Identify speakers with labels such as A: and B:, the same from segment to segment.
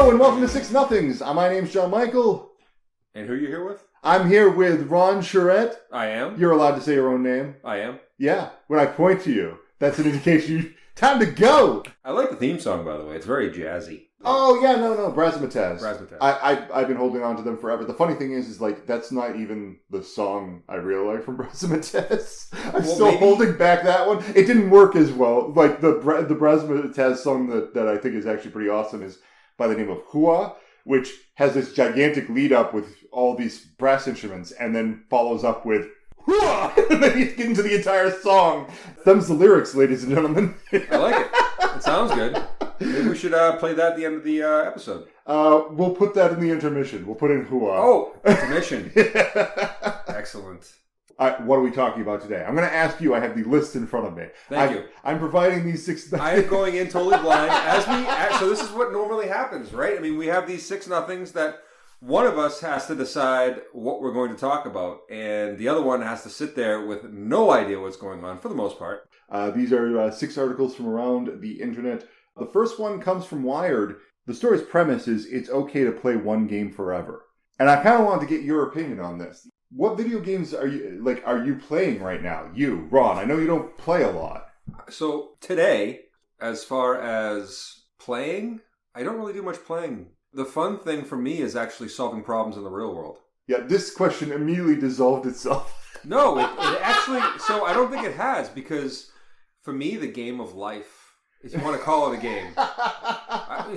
A: Hello and welcome to 6Nothings. My name's John Michael.
B: And who are you here with?
A: I'm here with Ron Charette.
B: I am.
A: You're allowed to say your own name.
B: I am.
A: Yeah, when I point to you, that's an indication time to go.
B: I like the theme song, by the way. It's very jazzy.
A: Oh, yeah, no, Razzmatazz.
B: Razzmatazz.
A: I've been holding on to them forever. The funny thing is like, that's not even the song I really like from Razzmatazz. I'm still holding back that one. It didn't work as well. Like, the Razzmatazz song that I think is actually pretty awesome is by the name of Hua, which has this gigantic lead up with all these brass instruments and then follows up with Hua! And then you get into the entire song. Them's the lyrics, ladies and gentlemen.
B: I like it. It sounds good. Maybe we should play that at the end of the episode.
A: We'll put that in the intermission. We'll put in Hua.
B: Oh, intermission. Excellent.
A: What are we talking about today? I'm going to ask you. I have the list in front of me.
B: Thank you.
A: I'm providing these six...
B: I am going in totally blind. So this is what normally happens, right? I mean, we have these 6-nothings that one of us has to decide what we're going to talk about, and the other one has to sit there with no idea what's going on, for the most part.
A: These are 6 articles from around the internet. The first one comes from Wired. The story's premise is it's okay to play one game forever. And I kind of wanted to get your opinion on this. What video games are you playing right now? You, Ron, I know you don't play a lot.
B: So today, as far as playing, I don't really do much playing. The fun thing for me is actually solving problems in the real world.
A: Yeah, this question immediately dissolved itself.
B: No, it actually... So I don't think it has, because for me, the game of life, if you want to call it a game.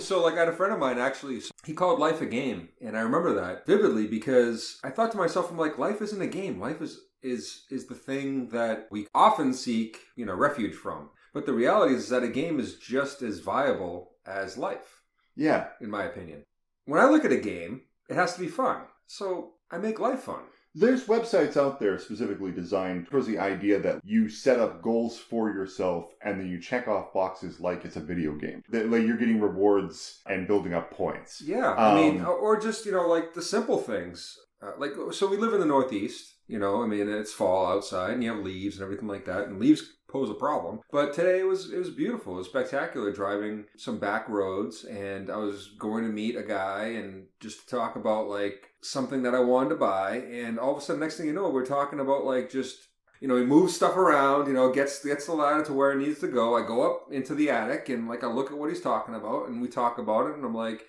B: So I had a friend of mine, actually, he called life a game. And I remember that vividly because I thought to myself, I'm like, life isn't a game. Life is the thing that we often seek, refuge from. But the reality is that a game is just as viable as life.
A: Yeah.
B: In my opinion. When I look at a game, it has to be fun. So I make life fun.
A: There's websites out there specifically designed towards the idea that you set up goals for yourself and then you check off boxes like it's a video game. That like you're getting rewards and building up points.
B: Yeah, I mean, or just, like the simple things. So we live in the Northeast, it's fall outside and you have leaves and everything like that. And leaves pose a problem. But today it was beautiful. It was spectacular driving some back roads, and I was going to meet a guy and just talk about something that I wanted to buy, and all of a sudden, next thing you know, we're talking about he moves stuff around, gets the ladder to where it needs to go. I go up into the attic and I look at what he's talking about, and we talk about it, and I'm like,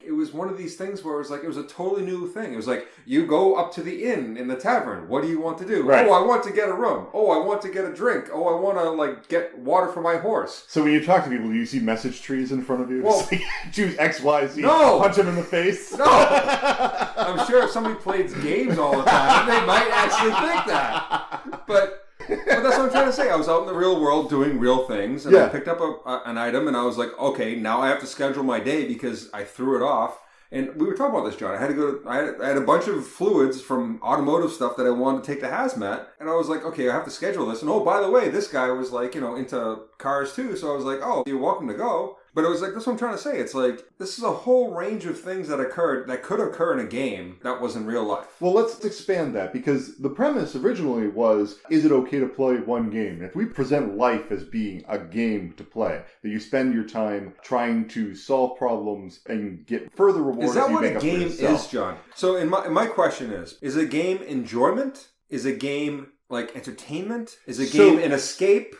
B: it was one of these things where it was a totally new thing. It was like, you go up to the inn in the tavern. What do you want to do? Right. Oh, I want to get a room. Oh, I want to get a drink. Oh, I want to get water for my horse.
A: So when you talk to people, do you see message trees in front of you?
B: Well,
A: choose X, Y, Z.
B: No.
A: Punch them in the face.
B: No. I'm sure if somebody plays games all the time, they might actually think that. But that's what I'm trying to say. I was out in the real world doing real things, and I picked up an item, and I was like, okay, now I have to schedule my day because I threw it off. And we were talking about this, John. I had a bunch of fluids from automotive stuff that I wanted to take to hazmat, and I was like, okay, I have to schedule this. And oh, by the way, this guy was into cars too, so I was like, oh, you're welcome to go. But it was that's what I'm trying to say. It's this is a whole range of things that could occur in a game that was in real life.
A: Well, let's expand that, because the premise originally was, is it okay to play one game? If we present life as being a game to play, that you spend your time trying to solve problems and get further rewards.
B: Is that what a game is, John? So in my question is a game enjoyment? Is a game entertainment? Is a game an escape?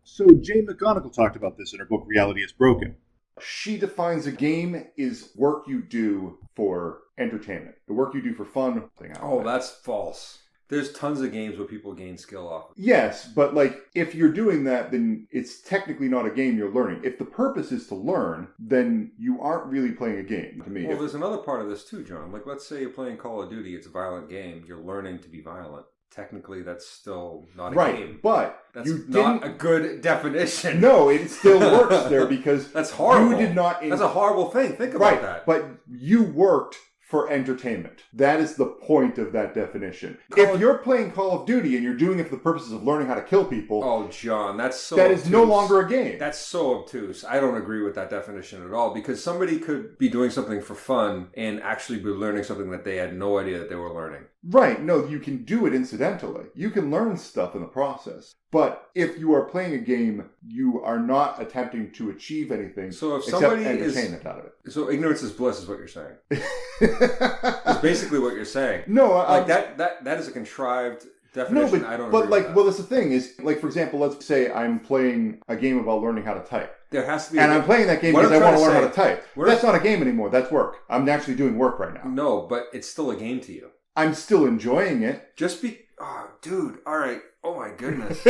A: So Jane McGonigal talked about this in her book, Reality is Broken. She defines a game is work you do for entertainment. The work you do for fun.
B: That's false. There's tons of games where people gain skill off.
A: Yes, but if you're doing that, then it's technically not a game you're learning. If the purpose is to learn, then you aren't really playing a game, to me.
B: Well, there's another part of this too, John. Let's say you're playing Call of Duty. It's a violent game. You're learning to be violent. Technically, that's still not a game.
A: But
B: that's not a good definition.
A: No, it still works there because
B: that's horrible.
A: You did not.
B: That's a horrible thing. Think about that.
A: But you worked for entertainment. That is the point of that definition. If you're playing Call of Duty and you're doing it for the purposes of learning how to kill people...
B: Oh, John, that
A: is no longer a game.
B: That's so obtuse. I don't agree with that definition at all, because somebody could be doing something for fun and actually be learning something that they had no idea that they were learning.
A: Right. No, you can do it incidentally. You can learn stuff in the process. But if you are playing a game, you are not attempting to achieve anything except entertainment out of it.
B: So ignorance is bliss is what you're saying. It's basically what you're saying.
A: No,
B: like that is a contrived definition.
A: No,
B: I don't.
A: But
B: agree with that.
A: well, that's the thing is, like, for example, let's say I'm playing a game about learning how to type.
B: There has to be,
A: and I'm playing that game because I want to learn how to type. That's not a game anymore. That's work. I'm actually doing work right now.
B: No, but it's still a game to you.
A: I'm still enjoying it.
B: Oh, dude. All right. Oh my goodness.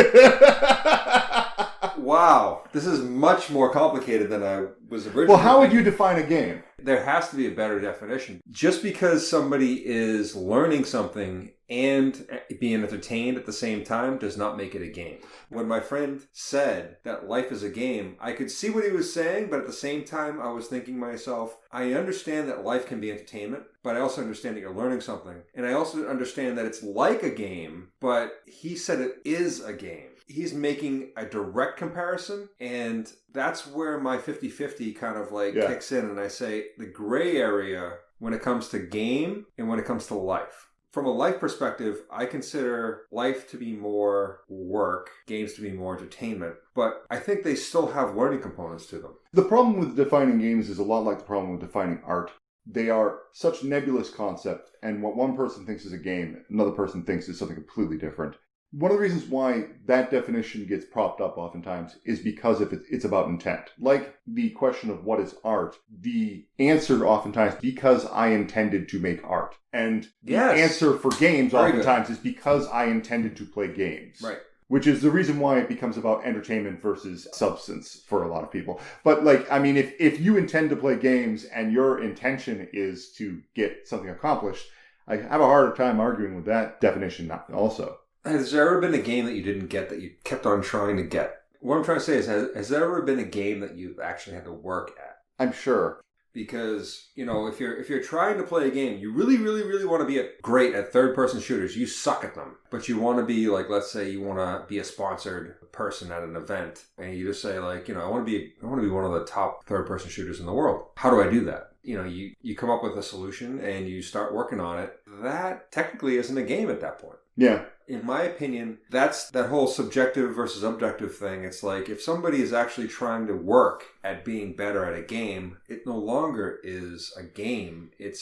B: Wow. This is much more complicated than I was originally.
A: Well, how would you define a game?
B: There has to be a better definition. Just because somebody is learning something and being entertained at the same time does not make it a game. When my friend said that life is a game, I could see what he was saying, but at the same time, I was thinking to myself, I understand that life can be entertainment, but I also understand that you're learning something. And I also understand that it's like a game, but he said it is a game. He's making a direct comparison, and that's where my 50-50 kind of kicks in, and I say the gray area when it comes to game and when it comes to life. From a life perspective, I consider life to be more work, games to be more entertainment, but I think they still have learning components to them.
A: The problem with defining games is a lot like the problem with defining art. They are such nebulous concepts, and what one person thinks is a game, another person thinks is something completely different. One of the reasons why that definition gets propped up oftentimes is because it's about intent. Like the question of what is art, the answer oftentimes because I intended to make art. And the answer for games oftentimes is because I intended to play games.
B: Right.
A: Which is the reason why it becomes about entertainment versus substance for a lot of people. But if you intend to play games and your intention is to get something accomplished, I have a harder time arguing with that definition also.
B: Has there ever been a game that you didn't get that you kept on trying to get? What I'm trying to say is, has there ever been a game that you've actually had to work at?
A: I'm sure.
B: Because, if you're trying to play a game, you really, really, really want to be great at third-person shooters. You suck at them. But you want to be, let's say you want to be a sponsored person at an event. And you just say, I want to be one of the top third-person shooters in the world. How do I do that? You come up with a solution and you start working on it. That technically isn't a game at that point.
A: Yeah.
B: In my opinion, that's that whole subjective versus objective thing. It's like if somebody is actually trying to work at being better at a game, it no longer is a game. It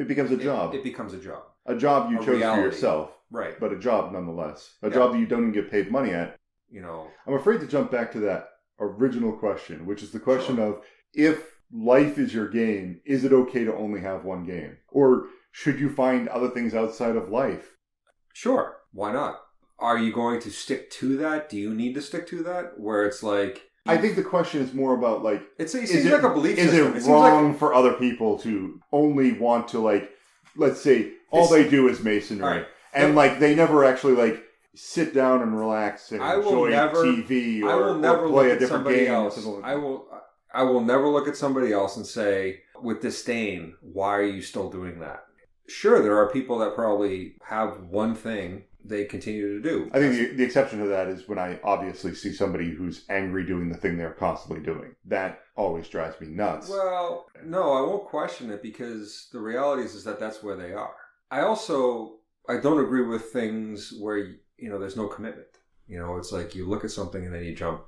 A: becomes a job.
B: It becomes a job.
A: A job you chose for yourself.
B: Right.
A: But a job nonetheless. A job that you don't even get paid money at. I'm afraid to jump back to that original question, which is the question of if life is your game, is it okay to only have one game? Or should you find other things outside of life?
B: Sure. Why not? Are you going to stick to that? Do you need to stick to that? Where it's like...
A: I think the question is more about
B: it seems like a belief system.
A: Is it wrong for other people to only want to let's say all they do is masonry. Right. And they never actually sit down and relax and enjoy TV or play a different game.
B: I will never look at somebody else and say, with disdain, why are you still doing that? Sure, there are people that probably have one thing they continue to do. I
A: think the exception to that is when I obviously see somebody who's angry doing the thing they're constantly doing. That always drives me nuts.
B: Well, no, I won't question it because the reality is that that's where they are. I don't agree with things where, there's no commitment. It's like you look at something and then you jump.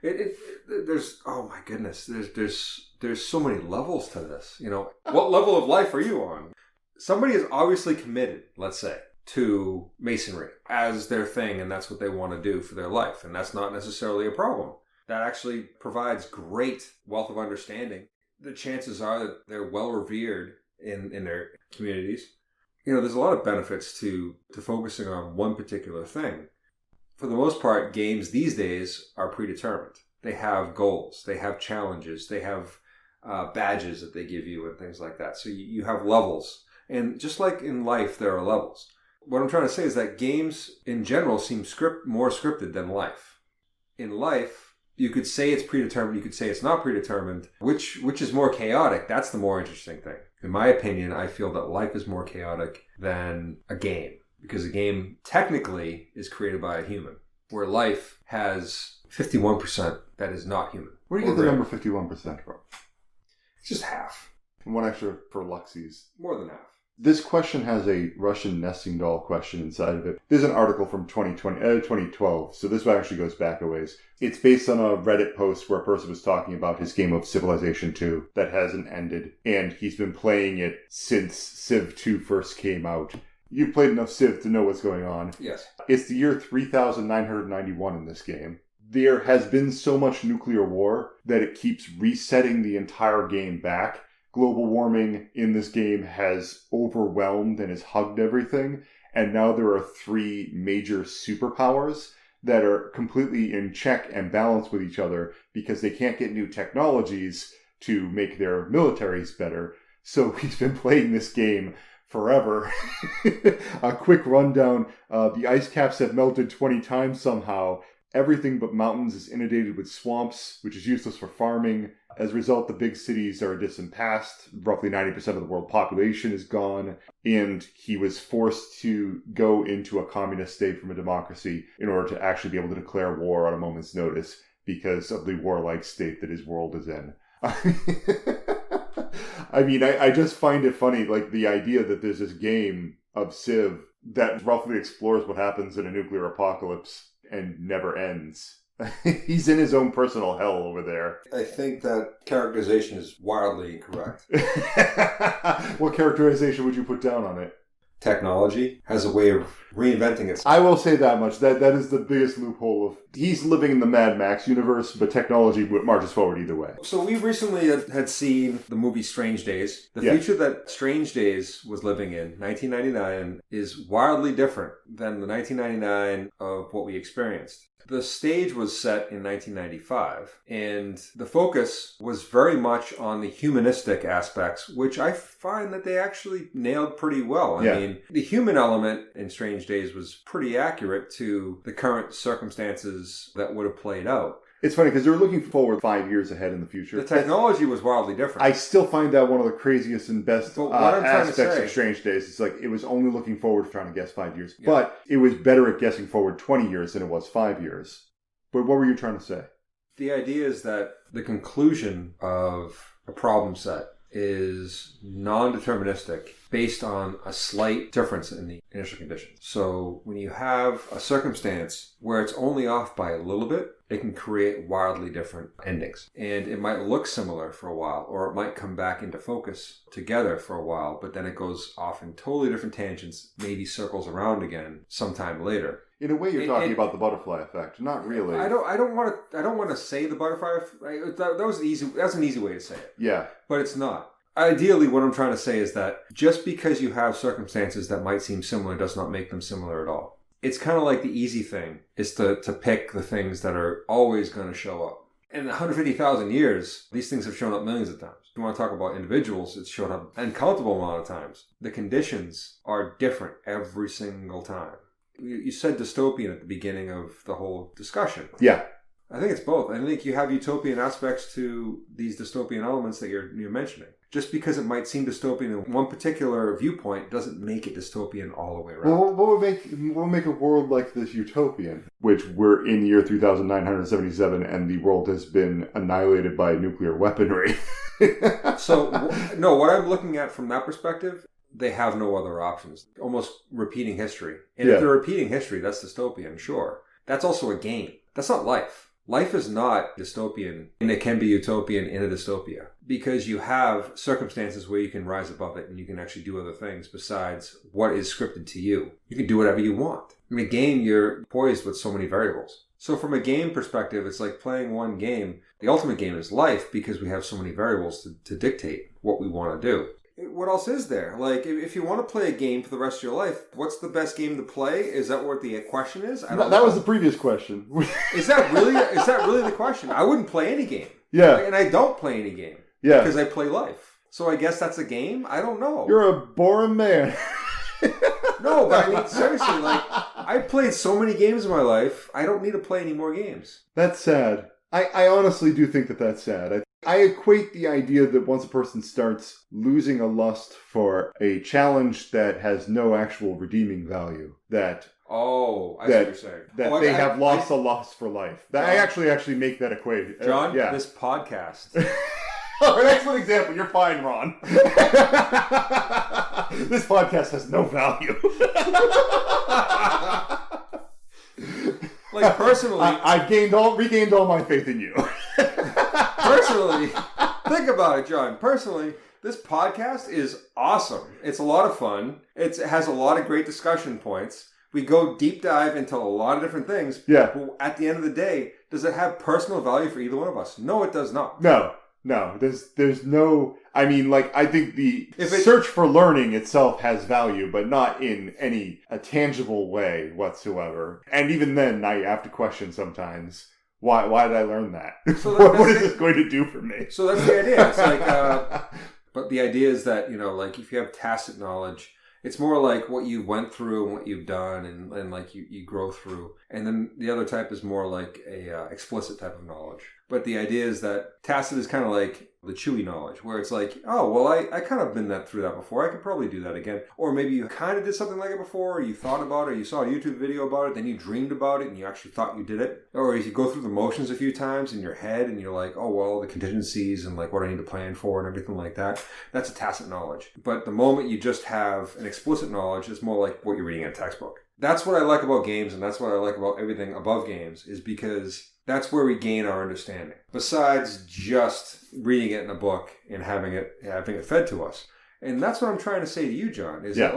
B: There's, oh my goodness, there's so many levels to this. What level of life are you on? Somebody is obviously committed, let's say, to masonry as their thing, and that's what they want to do for their life. And that's not necessarily a problem. That actually provides great wealth of understanding. The chances are that they're well revered in their communities. There's a lot of benefits to focusing on one particular thing. For the most part, games these days are predetermined. They have goals. They have challenges. They have badges that they give you and things like that. So you have levels. And just like in life, there are levels. What I'm trying to say is that games in general seem more scripted than life. In life, you could say it's predetermined. You could say it's not predetermined. Which is more chaotic? That's the more interesting thing. In my opinion, I feel that life is more chaotic than a game. Because a game technically is created by a human. Where life has 51% that is not human.
A: Where do you get the number 51% from?
B: It's just half.
A: And one extra for Luxies.
B: More than half.
A: This question has a Russian nesting doll question inside of it. There's an article from 2012, so this one actually goes back a ways. It's based on a Reddit post where a person was talking about his game of Civilization 2 that hasn't ended, and he's been playing it since Civ 2 first came out. You've played enough Civ to know what's going on.
B: Yes.
A: It's the year 3991 in this game. There has been so much nuclear war that it keeps resetting the entire game back. Global warming in this game has overwhelmed and has hugged everything. And now there are 3 major superpowers that are completely in check and balance with each other because they can't get new technologies to make their militaries better. So he's been playing this game forever. A quick rundown. The ice caps have melted 20 times somehow. Everything but mountains is inundated with swamps, which is useless for farming. As a result, the big cities are a distant past. Roughly 90% of the world population is gone. And he was forced to go into a communist state from a democracy in order to actually be able to declare war on a moment's notice because of the warlike state that his world is in. I mean, I just find it funny, like the idea that there's this game of Civ that roughly explores what happens in a nuclear apocalypse and never ends. He's in his own personal hell over there.
B: I think that characterization is wildly incorrect.
A: What characterization would you put down on it?
B: Technology has a way of reinventing itself.
A: I will say that much. That is the biggest loophole of... He's living in the Mad Max universe, but technology marches forward either way.
B: So we recently had seen the movie Strange Days. The future that Strange Days was living in, 1999, is wildly different than the 1999 of what we experienced. The stage was set in 1995, and the focus was very much on the humanistic aspects, which I find that they actually nailed pretty well. I mean, the human element in Strange Days was pretty accurate to the current circumstances that would have played out.
A: It's funny because they were looking forward 5 years ahead in the future.
B: The technology was wildly different.
A: I still find that one of the craziest and best aspects of Strange Days. It's like it was only looking forward trying to guess 5 years. Yeah. But it was better at guessing forward 20 years than it was 5 years. But what were you trying to say?
B: The idea is that the conclusion of a problem set is non-deterministic based on a slight difference in the initial conditions. So when you have a circumstance where it's only off by a little bit, it can create wildly different endings. And it might look similar for a while, or it might come back into focus together for a while, but then it goes off in totally different tangents, maybe circles around again sometime later.
A: In a way, you're talking about the butterfly effect. Not really.
B: I don't want to say the butterfly effect. That was an easy way to say it.
A: Yeah.
B: But it's not. Ideally, what I'm trying to say is that just because you have circumstances that might seem similar does not make them similar at all. It's kind of like the easy thing is to pick the things that are always going to show up. In 150,000 years, these things have shown up millions of times. If you want to talk about individuals, it's shown up an uncountable amount of times. The conditions are different every single time. You said dystopian at the beginning of the whole discussion.
A: Yeah.
B: I think it's both. I think you have utopian aspects to these dystopian elements that you're mentioning. Just because it might seem dystopian in one particular viewpoint doesn't make it dystopian all the way around.
A: Well, what would make a world like this utopian? Which we're in the year 3977 and the world has been annihilated by nuclear weaponry.
B: No, what I'm looking at from that perspective, they have no other options. Almost repeating history. And if they're repeating history, that's dystopian, sure. That's also a game. That's not life. Life is not dystopian, and it can be utopian in a dystopia. Because you have circumstances where you can rise above it and you can actually do other things besides what is scripted to you. You can do whatever you want. In a game, you're poised with so many variables. So from a game perspective, it's like playing one game. The ultimate game is life because we have so many variables to dictate what we want to do. What else is there? Like, if you want to play a game for the rest of your life, what's the best game to play? Is that what the question is? I don't know.
A: That was the previous question.
B: Is that really the question? I wouldn't play any game.
A: Yeah.
B: And I don't play any game.
A: Yeah.
B: Because I play life. So I guess that's a game? I don't know.
A: You're a boring man.
B: No, but I mean, seriously, like, I've played so many games in my life, I don't need to play any more games.
A: That's sad. I honestly do think that that's sad. I equate the idea that once a person starts losing a lust for a challenge that has no actual redeeming value, that...
B: Oh, I see what you're saying.
A: That they have lost a lust for life. I actually make that equation.
B: John, this podcast
A: Oh, an excellent example. You're fine, Ron. This podcast has no value.
B: Like, personally...
A: I've regained all my faith in you.
B: Personally, think about it, John. Personally, this podcast is awesome. It's a lot of fun. It has a lot of great discussion points. We go deep dive into a lot of different things.
A: Yeah.
B: But at the end of the day, does it have personal value for either one of us? No, it does not.
A: No. There's no... I mean, like, I think the search for learning itself has value, but not in any tangible way whatsoever. And even then, I have to question sometimes, why did I learn that? So what is this going to do for me?
B: So that's the idea. It's like... but the idea is that, like, if you have tacit knowledge... It's more like what you went through and what you've done and like you grow through. And then the other type is more like a explicit type of knowledge. But the idea is that tacit is kind of like the chewy knowledge, where it's like, oh, well, I kind of been through that before. I could probably do that again. Or maybe you kind of did something like it before, or you thought about it, or you saw a YouTube video about it, then you dreamed about it and you actually thought you did it. Or you go through the motions a few times in your head and you're like, oh, well, the contingencies and like what I need to plan for and everything like that. That's a tacit knowledge. But the moment you just have an explicit knowledge, it's more like what you're reading in a textbook. That's what I like about games, and that's what I like about everything above games, is because that's where we gain our understanding. Besides just reading it in a book and having it fed to us. And that's what I'm trying to say to you, John, is that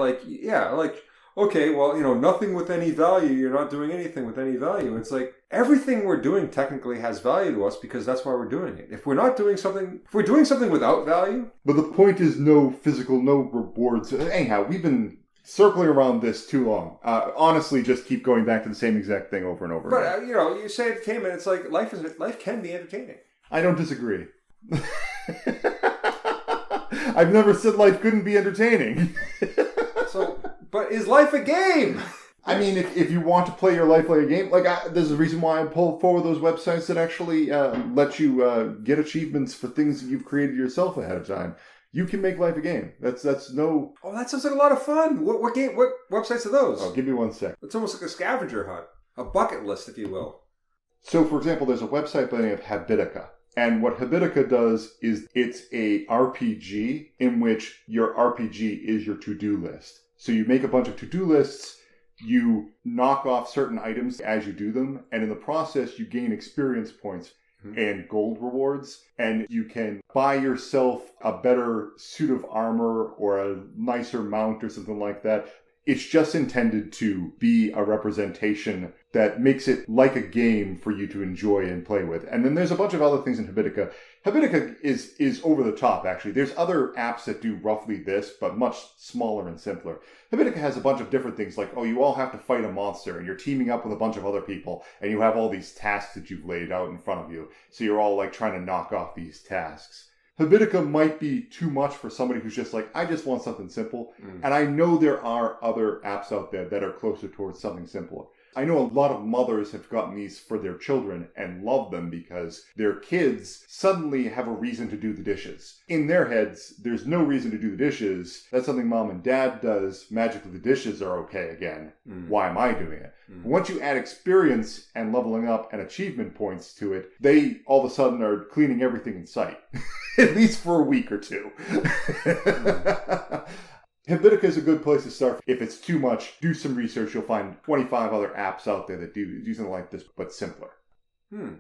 B: okay, well, nothing with any value, you're not doing anything with any value. It's like everything we're doing technically has value to us because that's why we're doing it. If we're doing something without value. But
A: the point is no rewards. Anyhow, we've been circling around this too long. Honestly, just keep going back to the same exact thing over and over again.
B: But, you say entertainment, it's like life can be entertaining.
A: I don't disagree. I've never said life couldn't be entertaining.
B: But is life a game?
A: I mean, if you want to play your life like a game, there's a reason why I pull forward those websites that actually let you get achievements for things that you've created yourself ahead of time. You can make life a game. That's no...
B: Oh, that sounds like a lot of fun. What websites are those?
A: Oh, give me 1 sec.
B: It's almost like a scavenger hunt. A bucket list, if you will.
A: So, for example, there's a website by the name of Habitica. And what Habitica does is it's a RPG in which your RPG is your to-do list. So you make a bunch of to-do lists, you knock off certain items as you do them, and in the process you gain experience points and gold rewards, and you can buy yourself a better suit of armor or a nicer mount or something like that. It's just intended to be a representation that makes it like a game for you to enjoy and play with. And then there's a bunch of other things in Habitica. Habitica is over the top, actually. There's other apps that do roughly this, but much smaller and simpler. Habitica has a bunch of different things, like, you all have to fight a monster, and you're teaming up with a bunch of other people, and you have all these tasks that you've laid out in front of you. So you're all, trying to knock off these tasks. Habitica might be too much for somebody who's just like, I just want something simple. And I know there are other apps out there that are closer towards something simpler. I know a lot of mothers have gotten these for their children and love them because their kids suddenly have a reason to do the dishes. In their heads, there's no reason to do the dishes. That's something mom and dad does. Magically, the dishes are okay again. Why am I doing it? Once you add experience and leveling up and achievement points to it, they all of a sudden are cleaning everything in sight. At least for a week or two. Habitica is a good place to start. If it's too much, do some research. You'll find 25 other apps out there that do something like this, but simpler. Why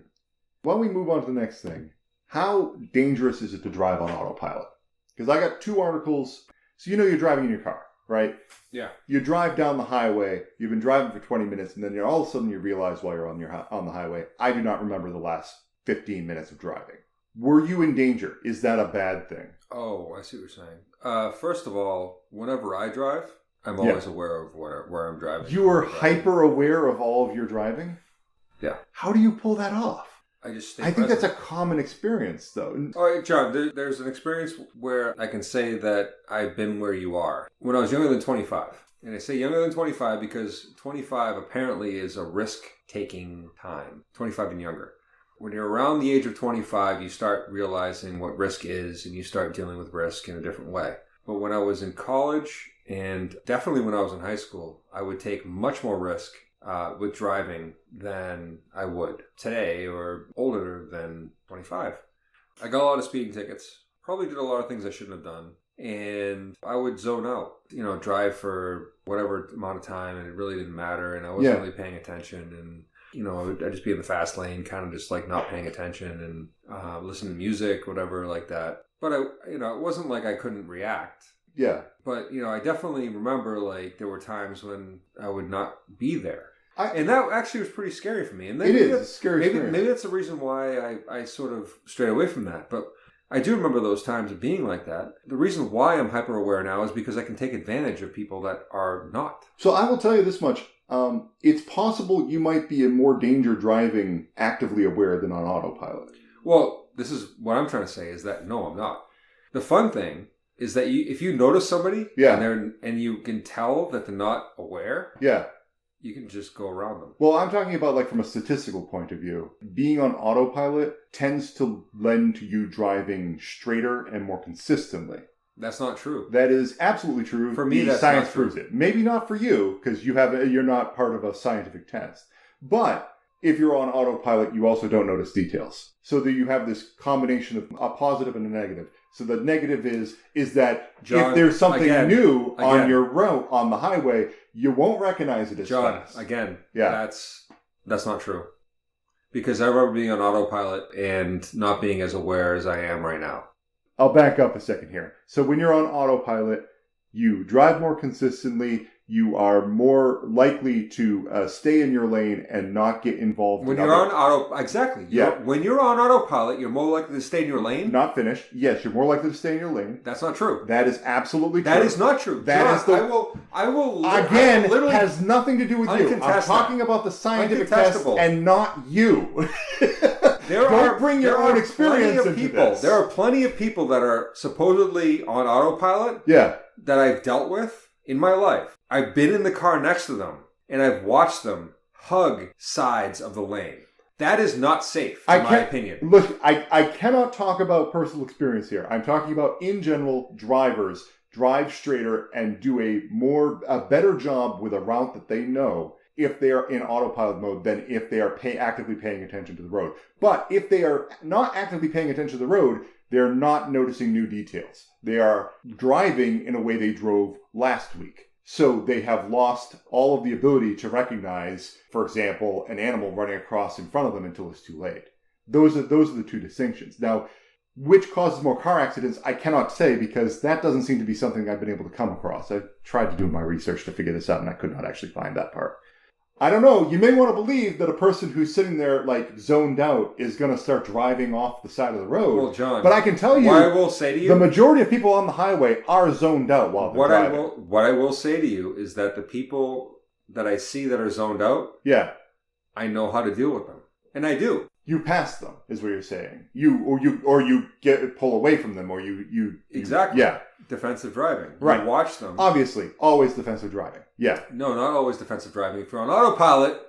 A: don't we move on to the next thing? How dangerous is it to drive on autopilot? Because I got 2 articles. So you're driving in your car, right?
B: Yeah.
A: You drive down the highway. You've been driving for 20 minutes, and then all of a sudden you realize while you're on the highway, I do not remember the last 15 minutes of driving. Were you in danger? Is that a bad thing?
B: Oh, I see what you're saying. First of all, whenever I drive, I'm always aware of where I'm driving.
A: You are hyper aware of all of your driving?
B: Yeah.
A: How do you pull that off?
B: I just stay
A: I think
B: present.
A: that's a common experience, though.
B: All right, John, there's an experience where I can say that I've been where you are. When I was younger than 25. And I say younger than 25 because 25 apparently is a risk-taking time. 25 and younger. When you're around the age of 25, you start realizing what risk is and you start dealing with risk in a different way. But when I was in college and definitely when I was in high school, I would take much more risk with driving than I would today or older than 25. I got a lot of speeding tickets. Probably did a lot of things I shouldn't have done. And I would zone out, drive for whatever amount of time, and it really didn't matter. And I wasn't really paying attention. And, I'd just be in the fast lane, kind of just like not paying attention and listening to music, whatever like that. But, it wasn't like I couldn't react.
A: Yeah.
B: But, I definitely remember like there were times when I would not be there. And that actually was pretty scary for me. And maybe
A: it is scary.
B: Maybe that's the reason why I sort of strayed away from that. But I do remember those times of being like that. The reason why I'm hyper aware now is because I can take advantage of people that are not.
A: So I will tell you this much. It's possible you might be in more danger driving actively aware than on autopilot.
B: Well, this is what I'm trying to say is that no, I'm not. The fun thing is that if you notice somebody and you can tell that they're not aware, you can just go around them.
A: Well, I'm talking about like from a statistical point of view. Being on autopilot tends to lend to you driving straighter and more consistently.
B: That's not true.
A: That is absolutely true.
B: For me,
A: the
B: that's
A: science
B: not true.
A: proves it. Maybe not for you because you're not part of a scientific test. But if you're on autopilot, you also don't notice details. So that you have this combination of a positive and a negative. So the negative is that if there's something new on your route on the highway, you won't recognize it as fast.
B: That's not true. Because I remember being on autopilot and not being as aware as I am right now.
A: I'll back up a second here. So when you're on autopilot, you drive more consistently. You are more likely to stay in your lane and not get involved.
B: When you're on When you're on autopilot, you're more likely to stay in your lane.
A: Not finished. Yes, you're more likely to stay in your lane.
B: That's not true.
A: That is absolutely true.
B: That is not true. I will.
A: Again, literally has nothing to do with you. I'm talking about the scientific test and not you. Don't bring your own experience into this.
B: There are plenty of people that are supposedly on autopilot. That I've dealt with in my life. I've been in the car next to them, and I've watched them hug sides of the lane. That is not safe, in my opinion.
A: Look, I cannot talk about personal experience here. I'm talking about, in general, drivers drive straighter and do a better job with a route that they know if they are in autopilot mode than if they are actively paying attention to the road. But if they are not actively paying attention to the road, they're not noticing new details. They are driving in a way they drove last week. So they have lost all of the ability to recognize, for example, an animal running across in front of them until it's too late. Those are the two distinctions. Now, which causes more car accidents, I cannot say because that doesn't seem to be something I've been able to come across. I've tried to do my research to figure this out and I could not actually find that part. I don't know. You may want to believe that a person who's sitting there like zoned out is going to start driving off the side of the road.
B: Well, John,
A: but I can tell you,
B: what I will say to you,
A: the majority of people on the highway are zoned out while they're driving.
B: What I will say to you is that the people that I see that are zoned out, I know how to deal with them, and I do.
A: You pass them, is what you're saying. You pull away from them, or you
B: exactly. Defensive driving.
A: Right.
B: You watch them.
A: Obviously, always defensive driving. Yeah.
B: No, not always defensive driving. If you're on autopilot.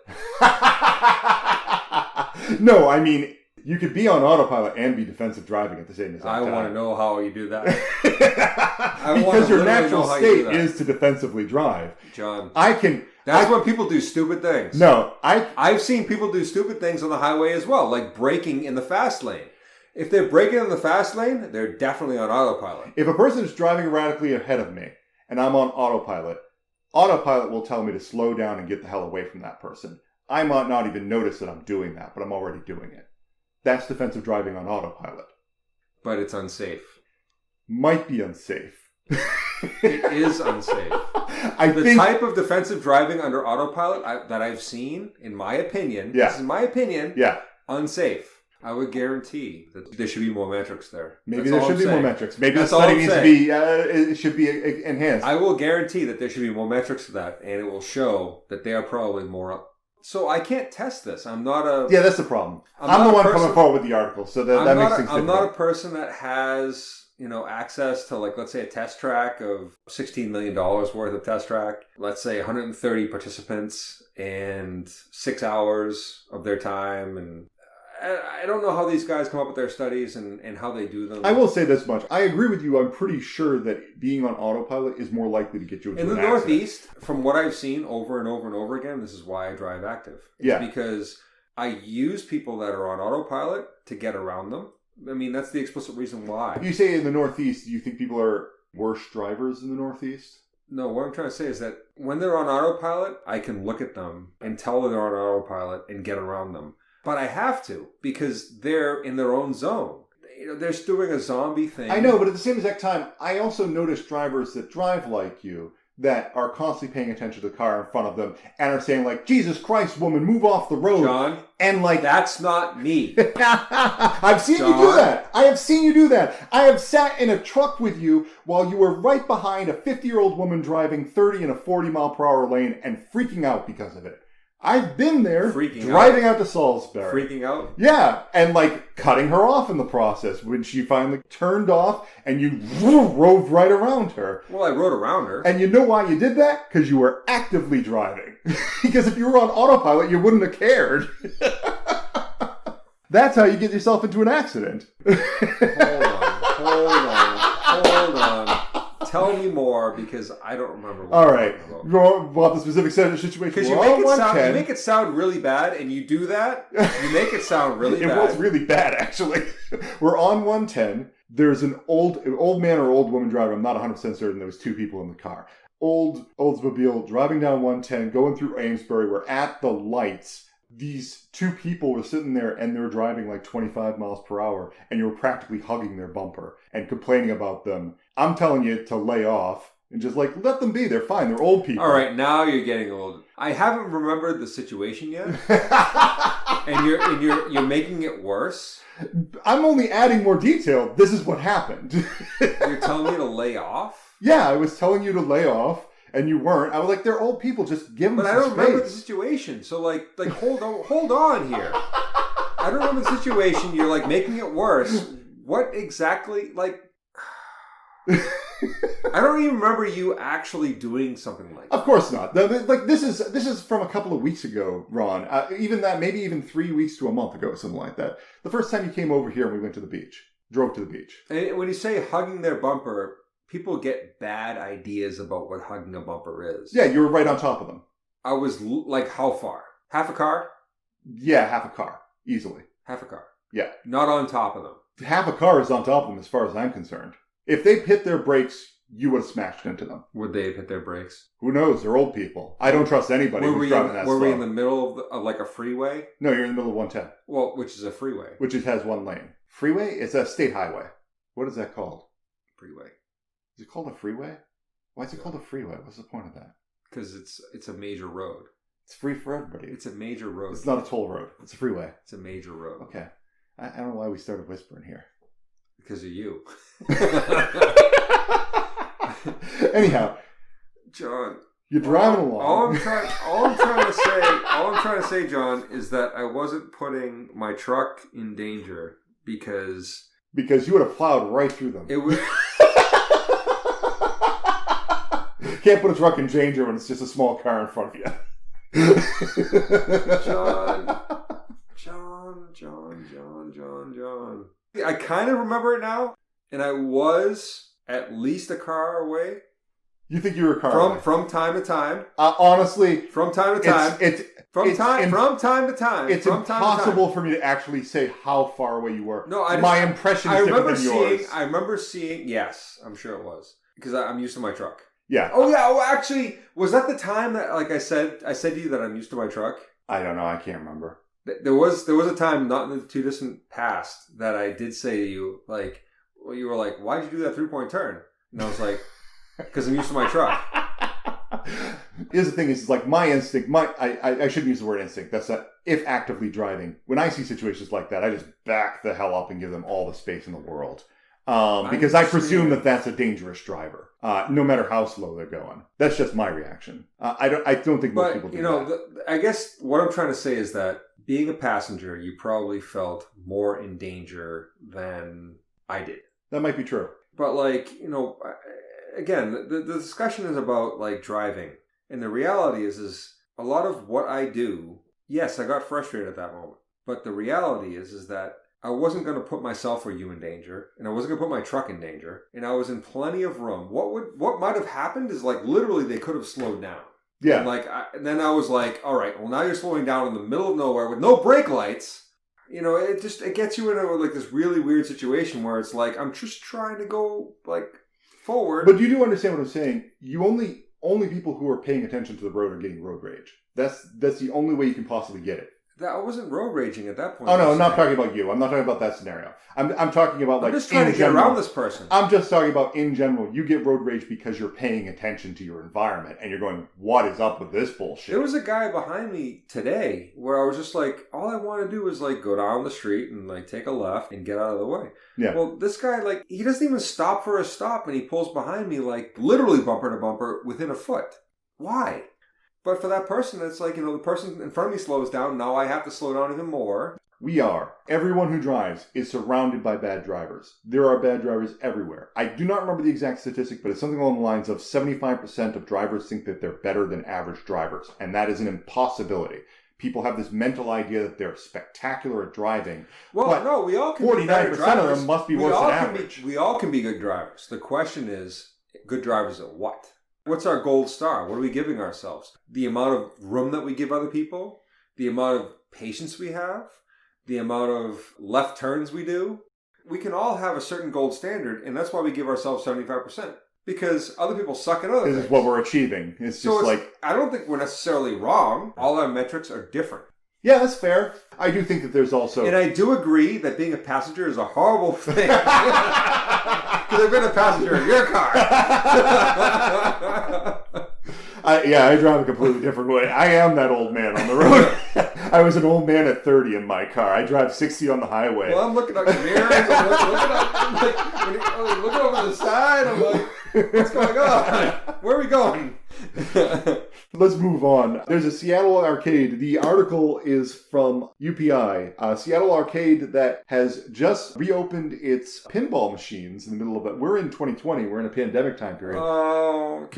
A: No, I mean, you could be on autopilot and be defensive driving at the same time.
B: I want to know how you do that.
A: Because your natural state is to defensively drive.
B: John.
A: That's
B: when people do stupid things.
A: No,
B: I've seen people do stupid things on the highway as well, like braking in the fast lane. If they're braking in the fast lane, they're definitely on autopilot.
A: If a person is driving erratically ahead of me and I'm on autopilot will tell me to slow down and get the hell away from that person. I might not even notice that I'm doing that, but I'm already doing it. That's defensive driving on autopilot.
B: But it's unsafe.
A: Might be unsafe.
B: It is unsafe. The type of defensive driving under autopilot that I've seen, in my opinion, this is my opinion, unsafe. I would guarantee that there should be more metrics there.
A: Maybe there should be more metrics. Maybe the study needs to be, it should be enhanced.
B: I will guarantee that there should be more metrics to that, and it will show that they are probably more. So I can't test this. I'm not a...
A: Yeah, that's the problem. I'm the one coming forward with the article, so that makes things difficult.
B: I'm not a person that has... access to, like, let's say a test track of $16 million worth of test track. Let's say 130 participants and 6 hours of their time. And I don't know how these guys come up with their studies and how they do them.
A: I will say this much. I agree with you. I'm pretty sure that being on autopilot is more likely to get you into
B: an
A: accident.
B: In the Northeast, from what I've seen over and over and over again, this is why I drive active. It's because I use people that are on autopilot to get around them. I mean, that's the explicit reason why.
A: You say in the Northeast, do you think people are worse drivers in the Northeast?
B: No, what I'm trying to say is that when they're on autopilot, I can look at them and tell they're on autopilot and get around them. But I have to, because they're in their own zone. They're doing a zombie thing.
A: I know, but at the same exact time, I also notice drivers that drive like you that are constantly paying attention to the car in front of them and are saying like, Jesus Christ, woman, move off the road.
B: John,
A: and like,
B: that's not me.
A: I've seen you do that. I have seen you do that. I have sat in a truck with you while you were right behind a 50-year-old woman driving 30 in a 40-mile-per-hour lane and freaking out because of it. I've been there driving out to Salisbury.
B: Freaking out?
A: Yeah, and like cutting her off in the process when she finally turned off and you rode right around her.
B: Well, I rode around her.
A: And you know why you did that? Because you were actively driving. Because if you were on autopilot, you wouldn't have cared. That's how you get yourself into an accident.
B: Hold on. Tell me more, because I don't remember what
A: all right.
B: you're
A: You want the specific situation?
B: Because you make it sound really bad, and you do that. You make it sound really bad.
A: It was really bad, actually. We're on 110. There's an old man or old woman driving. I'm not 100% certain. There was two people in the car. Oldsmobile driving down 110, going through Amesbury. We're at the lights. These two people were sitting there and they were driving like 25 miles per hour and you were practically hugging their bumper and complaining about them. I'm telling you to lay off and just like let them be. They're fine. They're old people.
B: All right, now you're getting old. I haven't remembered the situation yet. and you're making it worse.
A: I'm only adding more detail. This is what happened.
B: You're telling me to lay off?
A: Yeah, I was telling you to lay off. And you weren't. I was like, they're old people. Just give them some space. But I don't remember
B: the situation. So, like, hold on here. I don't remember the situation. You're, like, making it worse. What exactly, like... I don't even remember you actually doing something like that.
A: Of course not. Like, this is from a couple of weeks ago, Ron. Maybe even 3 weeks to a month ago, something like that. The first time you came over here and we went to the beach. Drove to the beach.
B: And when you say hugging their bumper... People get bad ideas about what hugging a bumper is.
A: Yeah, you were right on top of them.
B: I was like, how far? Half a car?
A: Yeah, half a car. Easily.
B: Half a car.
A: Yeah.
B: Not on top of them.
A: Half a car is on top of them as far as I'm concerned. If they hit their brakes, you would have smashed into them.
B: Would they have hit their brakes?
A: Who knows? They're old people. I don't trust anybody who's driving that slow.
B: Were we in the middle of like a freeway?
A: No, you're in the middle of 110.
B: Well, which is a freeway.
A: Which it has one lane. Freeway? It's a state highway. What is that called?
B: Freeway.
A: Is it called a freeway? Why is it called a freeway? What's the point of that?
B: Because it's a major road.
A: It's free for everybody.
B: It's a major road.
A: It's not a toll road. It's a freeway.
B: It's a major road.
A: Okay. I don't know why we started whispering here.
B: Because of you.
A: Anyhow.
B: John.
A: You're driving along.
B: All I'm trying to say, John, is that I wasn't putting my truck in danger because
A: you would have plowed right through them.
B: It was...
A: Can't put a truck in danger when it's just a small car in front of you. John.
B: I kind of remember it now, and I was at least a car away.
A: You think you were a car away?
B: From time to time.
A: Honestly,
B: from time to time. From time to time.
A: It's impossible for me to actually say how far away you were.
B: No,
A: my impression is different than yours.
B: I remember seeing. Yes, I'm sure it was because I'm used to my truck.
A: Yeah.
B: Oh yeah. Oh, actually, was that the time that, like I said to you that I'm used to my truck?
A: I don't know. I can't remember.
B: There was a time, not in the too distant past, that I did say to you, like, well, you were like, "Why'd you do that 3-point turn?" And I was like, "Because I'm used to my truck."
A: Here's the thing: is like my instinct. I shouldn't use the word instinct. That's not if actively driving. When I see situations like that, I just back the hell up and give them all the space in the world. Because I presume that that's a dangerous driver, no matter how slow they're going. That's just my reaction. I don't think most people do that.
B: I guess what I'm trying to say is that being a passenger, you probably felt more in danger than I did.
A: That might be true.
B: But again, the discussion is about like driving, and the reality is a lot of what I do. Yes, I got frustrated at that moment, but the reality is that I wasn't going to put myself or you in danger, and I wasn't going to put my truck in danger, and I was in plenty of room. What might have happened is like literally they could have slowed down.
A: Yeah.
B: And then I was like, all right, well now you're slowing down in the middle of nowhere with no brake lights. You know, it gets you into like this really weird situation where it's like, I'm just trying to go like forward.
A: But you do understand what I'm saying. You only people who are paying attention to the road are getting road rage. That's the only way you can possibly get it.
B: I wasn't road raging at that point.
A: Oh, no, I'm not talking about you. I'm not talking about that scenario. I'm talking about,
B: I'm just trying to get around this person.
A: I'm just talking about, in general, you get road rage because you're paying attention to your environment, and you're going, what is up with this bullshit?
B: There was a guy behind me today where I was just like, all I want to do is, like, go down the street and, like, take a left and get out of the way.
A: Yeah.
B: Well, this guy, like, he doesn't even stop for a stop, and he pulls behind me, like, literally bumper to bumper within a foot. Why? But for that person, it's like, you know, the person in front of me slows down. Now I have to slow down even more.
A: We are. Everyone who drives is surrounded by bad drivers. There are bad drivers everywhere. I do not remember the exact statistic, but it's something along the lines of 75% of drivers think that they're better than average drivers. And that is an impossibility. People have this mental idea that they're spectacular at driving.
B: Well, no, we all can be better drivers. 49%
A: of them must be worse than average.
B: We all can be good drivers. The question is, good drivers at what? What's our gold star? What are we giving ourselves? The amount of room that we give other people? The amount of patience we have? The amount of left turns we do? We can all have a certain gold standard, and that's why we give ourselves 75%. Because other people suck at other things.
A: This is what we're achieving. It's just like...
B: I don't think we're necessarily wrong. All our metrics are different.
A: Yeah, that's fair. I do think that there's also...
B: And I do agree that being a passenger is a horrible thing. Because I've been a passenger in your car.
A: I drive a completely different way. I am that old man on the road. I was an old man at 30 in my car. I drive 60 on the highway.
B: Well, I'm looking at your mirrors. I'm looking over the side. I'm like, what's going on? Where are we going?
A: Let's move on. There's a Seattle arcade. The article is from UPI. A Seattle arcade that has just reopened its pinball machines in the middle of it. We're in 2020. We're in a pandemic time period.
B: Oh,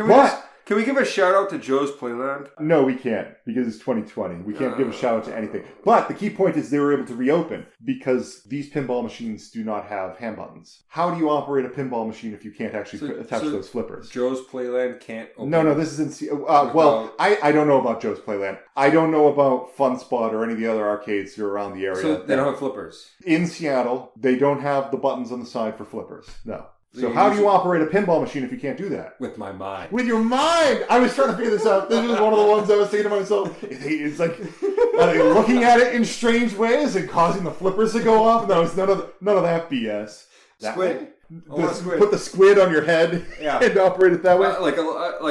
B: can we give a shout out to Joe's Playland?
A: No, we can't, because it's 2020. We can't give a shout out to anything. But the key point is they were able to reopen because these pinball machines do not have hand buttons. How do you operate a pinball machine if you can't actually attach those flippers?
B: Joe's Playland can't open.
A: No, this is in... I don't know about Joe's Playland. I don't know about Fun Spot or any of the other arcades that are around the area.
B: So they don't have flippers?
A: In Seattle, they don't have the buttons on the side for flippers. No. So how do you operate a pinball machine if you can't do that?
B: With my mind.
A: With your mind! I was trying to figure this out. This was one of the ones I was thinking to myself. It's like, are they looking at it in strange ways and causing the flippers to go off? No, it's none of that BS.
B: Squid.
A: Squid. Put the squid on your head and operate it that way.
B: Like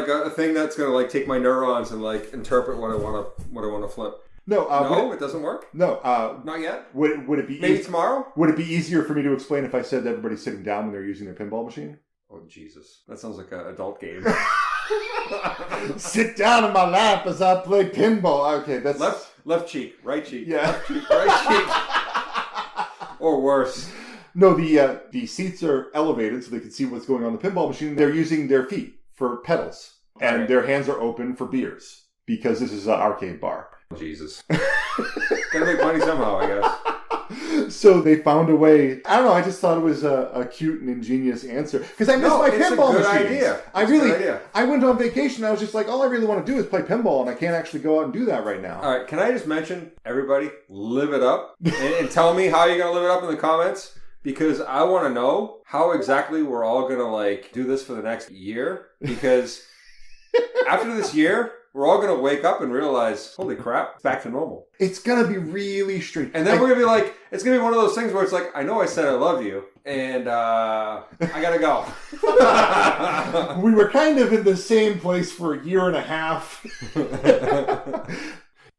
B: a thing that's gonna like take my neurons and like interpret what I want to flip.
A: No,
B: it doesn't work.
A: No,
B: not yet.
A: Would it be
B: maybe tomorrow?
A: Would it be easier for me to explain if I said that everybody's sitting down when they're using their pinball machine?
B: Oh Jesus, that sounds like an adult game.
A: Sit down in my lap as I play pinball. Okay, that's
B: left cheek, right cheek.
A: Yeah,
B: left cheek, right cheek, or worse.
A: No, the seats are elevated so they can see what's going on in the pinball machine. They're using their feet for pedals, and their hands are open for beers because this is an arcade bar.
B: Jesus. Gotta make money somehow, I guess.
A: So they found a way. I don't know, I just thought it was a cute and ingenious answer. Because I miss my pinball machines.
B: Idea.
A: I went on vacation and I was just like, all I really want to do is play pinball and I can't actually go out and do that right now.
B: All right, can I just mention, everybody, live it up. and tell me how you're going to live it up in the comments. Because I want to know how exactly we're all going to like do this for the next year. Because after this year... we're all going to wake up and realize, holy crap, it's back to normal.
A: It's going to be really strange.
B: And then we're going to be like, it's going to be one of those things where it's like, I know I said I love you, and I got to
A: go. We were kind of in the same place for a year and a half.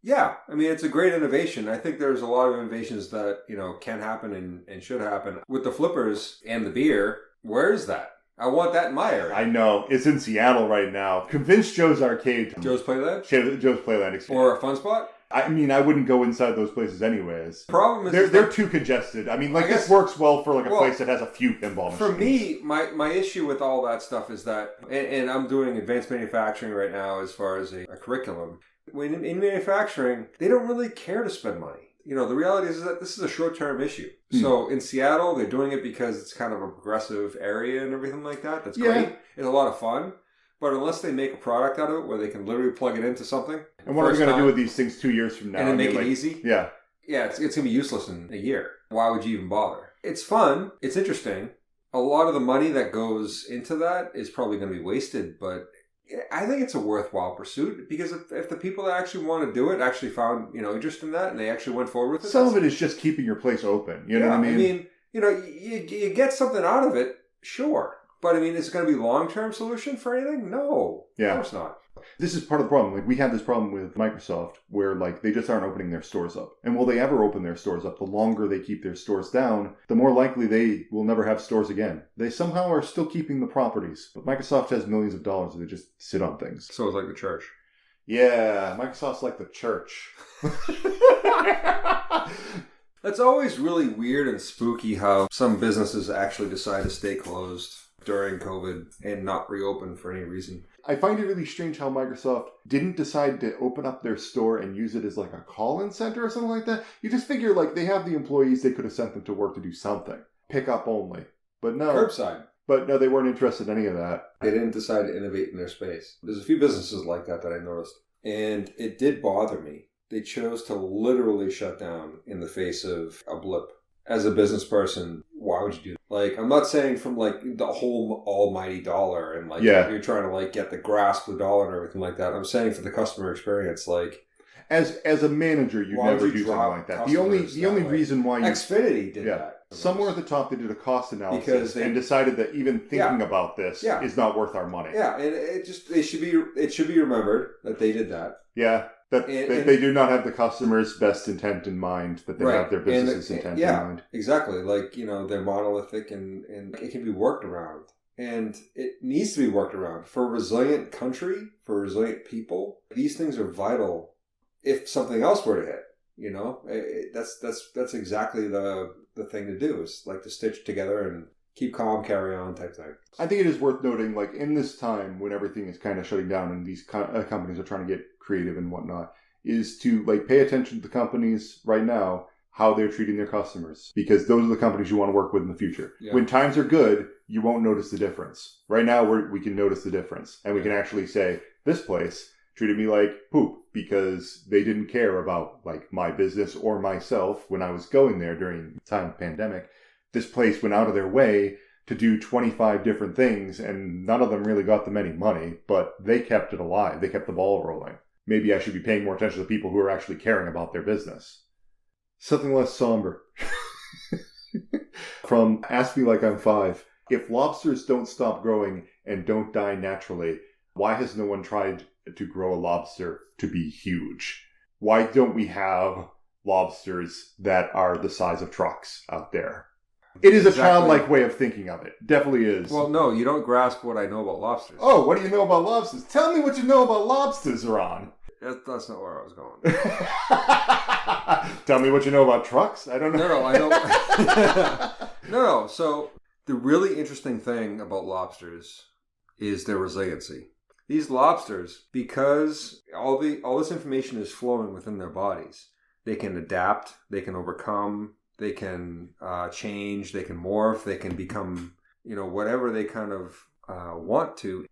B: Yeah, I mean, it's a great innovation. I think there's a lot of innovations that, can happen and should happen. With the flippers and the beer, where is that? I want that in my area.
A: I know. It's in Seattle right now. Convince Joe's Arcade.
B: Joe's Playland?
A: Joe's Playland.
B: Or a Fun Spot?
A: I mean, I wouldn't go inside those places anyways.
B: Problem is...
A: They're too congested. I mean, this works well for a place that has a few pinball machines.
B: For me, my issue with all that stuff is that... And I'm doing advanced manufacturing right now as far as a curriculum. When in manufacturing, they don't really care to spend money. The reality is that this is a short-term issue. So in Seattle, they're doing it because it's kind of a progressive area and everything like that. That's great. It's a lot of fun. But unless they make a product out of it where they can literally plug it into something.
A: And what are we going to do with these things 2 years from now?
B: And then make it easy?
A: Yeah.
B: Yeah, it's going to be useless in a year. Why would you even bother? It's fun. It's interesting. A lot of the money that goes into that is probably going to be wasted, but I think it's a worthwhile pursuit because if the people that actually want to do it actually found, interest in that and they actually went forward with it.
A: Some of it is just keeping your place open. You know what I mean?
B: I mean, you get something out of it, sure. But I mean, is it going to be a long-term solution for anything? No.
A: Yeah.
B: Of course not.
A: This is part of the problem. Like, we have this problem with Microsoft where, like, they just aren't opening their stores up. And will they ever open their stores up? The longer they keep their stores down, the more likely they will never have stores again. They somehow are still keeping the properties. But Microsoft has millions of dollars and they just sit on things.
B: So it's like the church.
A: Yeah, Microsoft's like the church.
B: It's always really weird and spooky how some businesses actually decide to stay closed during COVID and not reopen for any reason.
A: I find it really strange how Microsoft didn't decide to open up their store and use it as like a call-in center or something like that. You just figure like they have the employees, they could have sent them to work to do something. Pick up only. But no.
B: Curbside.
A: But no, they weren't interested in any of that.
B: They didn't decide to innovate in their space. There's a few businesses like that I noticed. And it did bother me. They chose to literally shut down in the face of a blip. As a business person, why would you do that? Like, I'm not saying from like the whole almighty dollar and like you're trying to like get the grasp of the dollar and everything like that. I'm saying for the customer experience, like
A: as a manager, you never do something like that. The only reason why
B: Xfinity did that.
A: Somewhere at the top, they did a cost analysis and decided that even thinking about this is not worth our money.
B: Yeah, and it should be remembered that they did that.
A: Yeah. That they do not have the customer's best intent in mind, that they have their business's intent in mind.
B: Exactly. Like, they're monolithic and it can be worked around. And it needs to be worked around. For a resilient country, for resilient people, these things are vital if something else were to hit. That's exactly the thing to do, is like to stitch together and keep calm, carry on type thing.
A: I think it is worth noting, like, in this time when everything is kind of shutting down and these companies are trying to get creative and whatnot, is to, like, pay attention to the companies right now, how they're treating their customers. Because those are the companies you want to work with in the future. Yeah. When times are good, you won't notice the difference. Right now, we can notice the difference. And we can actually say, this place treated me like poop because they didn't care about, like, my business or myself when I was going there during the time of the pandemic. This place went out of their way to do 25 different things, and none of them really got them any money, but they kept it alive. They kept the ball rolling. Maybe I should be paying more attention to the people who are actually caring about their business. Something less somber. From Ask Me Like I'm 5. If lobsters don't stop growing and don't die naturally, why has no one tried to grow a lobster to be huge? Why don't we have lobsters that are the size of trucks out there? It is a childlike way of thinking of it. Definitely is.
B: Well, no, you don't grasp what I know about lobsters.
A: Oh, what do you know about lobsters? Tell me what you know about lobsters, Ron.
B: That's not where I was going.
A: Tell me what you know about trucks? I don't know.
B: No, I don't. No. So the really interesting thing about lobsters is their resiliency. These lobsters, because all this information is flowing within their bodies, they can adapt, they can overcome, they can change, they can morph, they can become, whatever they kind of want to.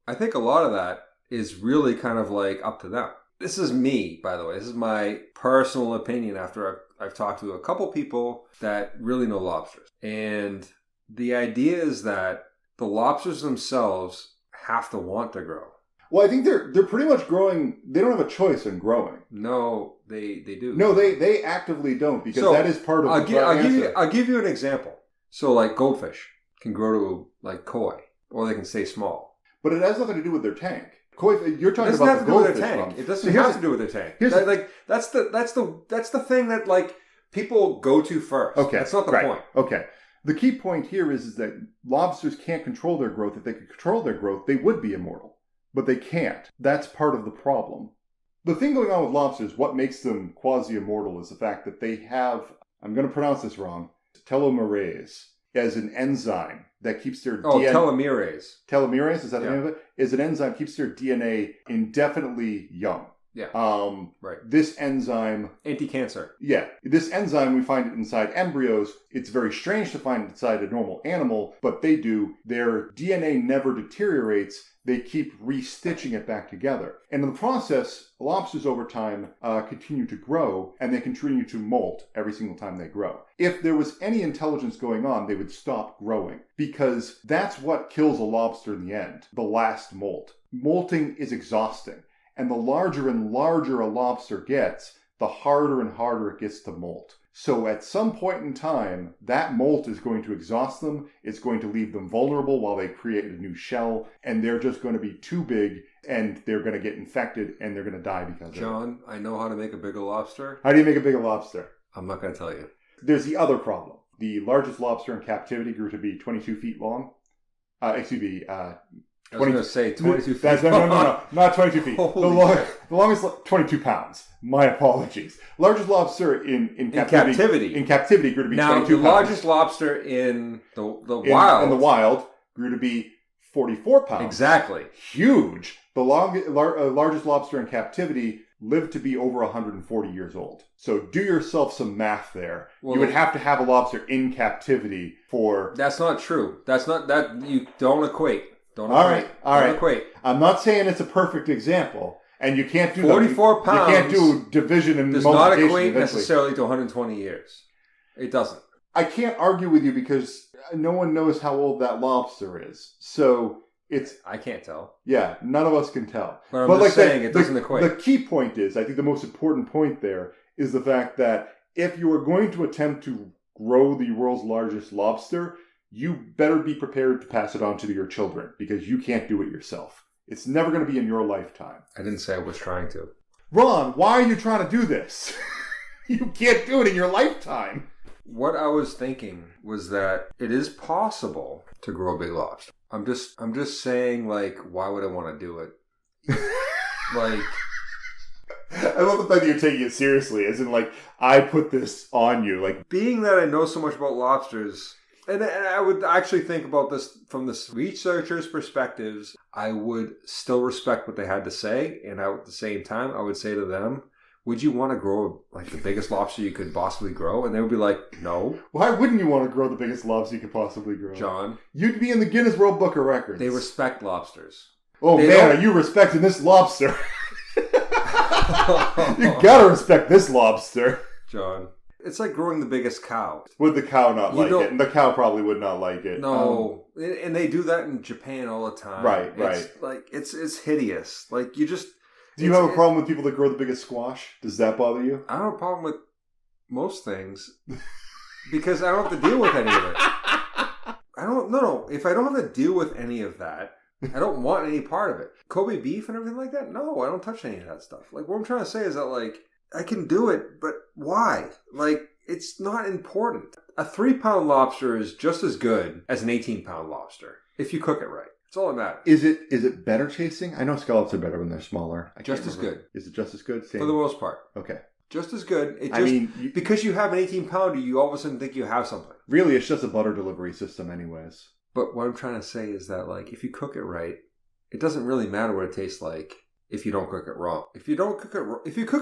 B: I think a lot of that is really kind of like up to them. This is me, by the way. This is my personal opinion after I've talked to a couple people that really know lobsters. And the idea is that the lobsters themselves have to want to grow.
A: Well, I think they're pretty much growing. They don't have a choice in growing.
B: No, they do.
A: No, they actively don't, because that is part of
B: I'll give you an example. So, like, goldfish can grow to, like, koi, or they can stay small.
A: But it has nothing to do with their tank. Koi, you're talking about the goldfish tank.
B: It doesn't have to do with their tank. That's the thing that, like, people go to first.
A: Okay,
B: that's not the point.
A: Okay. The key point here is that lobsters can't control their growth. If they could control their growth, they would be immortal. But they can't. That's part of the problem. The thing going on with lobsters, what makes them quasi-immortal, is the fact that they have, I'm going to pronounce this wrong, telomerase as an enzyme that keeps their DNA...
B: telomerase.
A: Telomerase, is that the name of it? Is an enzyme that keeps their DNA indefinitely young.
B: Yeah. Right.
A: This enzyme...
B: Anti-cancer.
A: Yeah. This enzyme, we find it inside embryos. It's very strange to find it inside a normal animal, but they do. Their DNA never deteriorates. They keep restitching it back together. And in the process, lobsters over time continue to grow, and they continue to molt every single time they grow. If there was any intelligence going on, they would stop growing, because that's what kills a lobster in the end, the last molt. Molting is exhausting, and the larger and larger a lobster gets, the harder and harder it gets to molt. So at some point in time, that molt is going to exhaust them. It's going to leave them vulnerable while they create a new shell, and they're just going to be too big, and they're going to get infected, and they're going to die because of it.
B: John, I know how to make a bigger lobster.
A: How do you make a bigger lobster?
B: I'm not going to tell you.
A: There's the other problem. The largest lobster in captivity grew to be 22 feet long.
B: I was going to say 22 feet.
A: No, not 22 feet. The longest, 22 pounds. My apologies. Largest lobster in captivity. In captivity grew to be 22 pounds.
B: Now, the largest lobster in the wild.
A: In the wild grew to be 44 pounds.
B: Exactly.
A: Huge. The largest lobster in captivity lived to be over 140 years old. So do yourself some math there. Well, you would have to have a lobster in captivity for...
B: That's not true. That's not... That you don't equate. All
A: right.
B: Equate.
A: I'm not saying it's a perfect example, and you can't do
B: 44 pounds.
A: You can't do division and
B: does
A: multiplication.
B: Does not equate necessarily to 120 years. It doesn't.
A: I can't argue with you because no one knows how old that lobster is. So it's...
B: I can't tell.
A: Yeah, none of us can tell.
B: But I'm just saying it doesn't equate.
A: The key point is, I think the most important point there is the fact that if you are going to attempt to grow the world's largest lobster, you better be prepared to pass it on to your children, because you can't do it yourself. It's never going to be in your lifetime.
B: I didn't say I was trying to.
A: Ron, why are you trying to do this? You can't do it in your lifetime.
B: What I was thinking was that it is possible to grow a big lobster. I'm just saying, like, why would I want to do it? Like...
A: I love the fact that you're taking it seriously, as in, like, I put this on you. Like,
B: being that I know so much about lobsters... And I would actually think about this from the researchers' perspectives. I would still respect what they had to say. And at the same time, I would say to them, would you want to grow like the biggest lobster you could possibly grow? And they would be like, no.
A: Why wouldn't you want to grow the biggest lobster you could possibly grow?
B: John.
A: You'd be in the Guinness World Book of Records.
B: They respect lobsters.
A: Oh, man, are you respecting this lobster? You gotta respect this lobster.
B: John. It's like growing the biggest cow.
A: Would the cow not like it? And the cow probably would not like it.
B: No. And they do that in Japan all the time.
A: Right.
B: It's like, it's hideous. Like, you just...
A: Do you have a problem with people that grow the biggest squash? Does that bother you?
B: I don't have a problem with most things. Because I don't have to deal with any of it. No. If I don't have to deal with any of that, I don't want any part of it. Kobe beef and everything like that? No, I don't touch any of that stuff. Like, what I'm trying to say is that, like, I can do it, but why? Like, it's not important. A 3-pound lobster is just as good as an 18-pound lobster if you cook it right. That's all that matters.
A: Is it better tasting? I know scallops are better when they're smaller.
B: Just as good.
A: Is it just as good? Same.
B: For the most part.
A: Okay.
B: Just as good.
A: Because
B: you have an 18-pounder, you all of a sudden think you have something.
A: Really, it's just a butter delivery system anyways.
B: But what I'm trying to say is that, like, if you cook it right, it doesn't really matter what it tastes like. If you don't cook it wrong. If you cook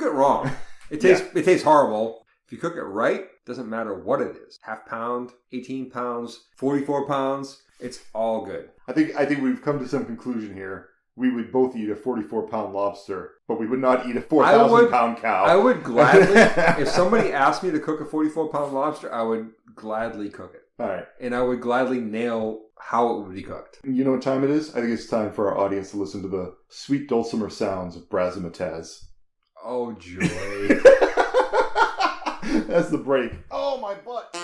B: it wrong, it tastes horrible. If you cook it right, it doesn't matter what it is. Half pound, 18 pounds, 44 pounds, it's all good.
A: I think we've come to some conclusion here. We would both eat a 44-pound lobster, but we would not eat a 4,000-pound cow.
B: I would gladly, if somebody asked me to cook a 44-pound lobster, I would gladly cook it.
A: All right.
B: And I would gladly nail how it would be cooked.
A: You know what time it is? I think it's time for our audience to listen to the sweet dulcimer sounds of Brazimataz.
B: Oh, joy.
A: That's the break. Oh, my butt.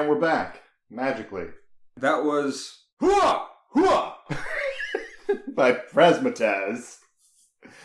A: And we're back. Magically.
B: That was Hooah!
A: Hooah! By Prasmataz.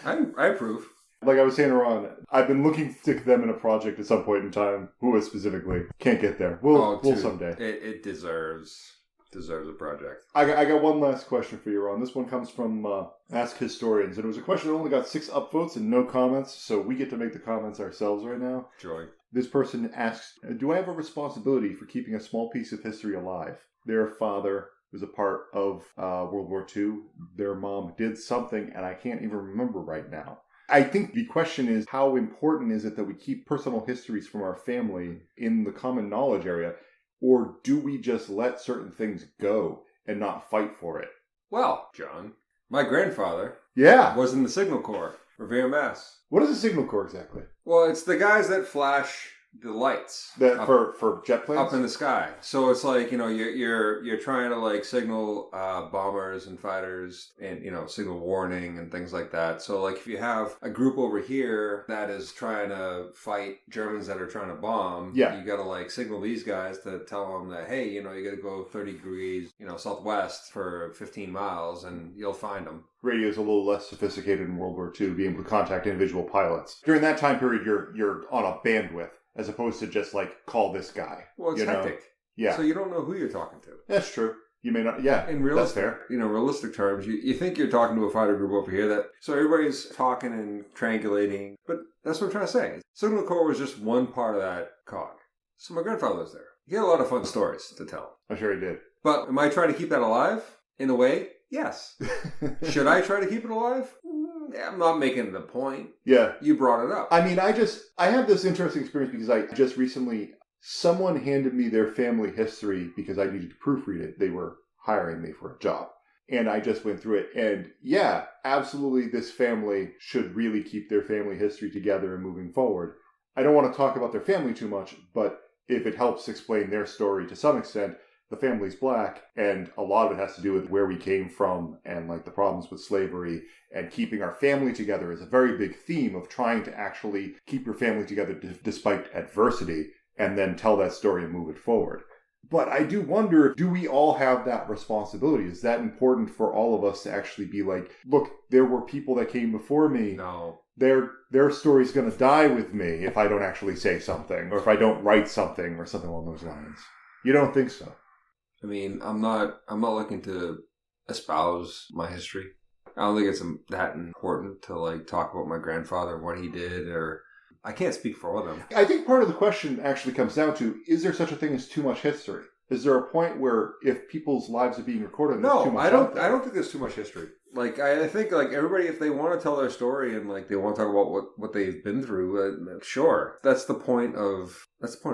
B: I approve.
A: Like I was saying to Ron, I've been looking to stick them in a project at some point in time. Hooah specifically. Can't get there. We'll someday.
B: It deserves a project.
A: I got one last question for you, Ron. This one comes from Ask Historians. And it was a question that only got 6 upvotes and no comments. So we get to make the comments ourselves right now.
B: Joy.
A: This person asks, do I have a responsibility for keeping a small piece of history alive? Their father was a part of World War II. Their mom did something, and I can't even remember right now. I think the question is, how important is it that we keep personal histories from our family in the common knowledge area? Or do we just let certain things go and not fight for it?
B: Well, John, my grandfather was in the Signal Corps, for VMS.
A: What is a Signal Corps exactly?
B: Well, it's the guys that flash the lights
A: for jet planes
B: up in the sky. So it's like, you're trying to like signal bombers and fighters and signal warning and things like that. So like if you have a group over here that is trying to fight Germans that are trying to bomb, you got to like signal these guys to tell them that, hey, you got to go 30 degrees southwest for 15 miles and you'll find them.
A: Radio is a little less sophisticated in World War II, being able to contact individual pilots. During that time period, you're on a bandwidth, as opposed to just like, call this guy.
B: Well, it's hectic.
A: Yeah.
B: So you don't know who you're talking to.
A: That's true. You may not, that's fair.
B: Realistic terms, you think you're talking to a fighter group over here, so everybody's talking and triangulating, but that's what I'm trying to say. Signal Corps was just one part of that cog. So my grandfather was there. He had a lot of fun stories to tell.
A: I'm sure he did.
B: But am I trying to keep that alive? In a way, yes. Should I try to keep it alive? I'm not making it a point.
A: Yeah.
B: You brought it up.
A: I mean, I have this interesting experience because I just recently, someone handed me their family history because I needed to proofread it. They were hiring me for a job. And I just went through it. And yeah, absolutely, this family should really keep their family history together and moving forward. I don't want to talk about their family too much, but if it helps explain their story to some extent, the family's black, and a lot of it has to do with where we came from and like the problems with slavery, and keeping our family together is a very big theme of trying to actually keep your family together despite adversity, and then tell that story and move it forward. But I do wonder, do we all have that responsibility? Is that important for all of us to actually be like, look, there were people that came before me.
B: No.
A: Their story's going to die with me if I don't actually say something, or if I don't write something, or something along those lines. You don't think so?
B: I mean, I'm not looking to espouse my history. I don't think it's that important to like talk about my grandfather and what he did, or I can't speak for all of them.
A: I think part of the question actually comes down to, is there such a thing as too much history? Is there a point where if people's lives are being recorded, there's too much out there?
B: I don't think there's too much history. Like, I think, like, everybody, if they want to tell their story and, like, they want to talk about what they've been through, sure. That's the point of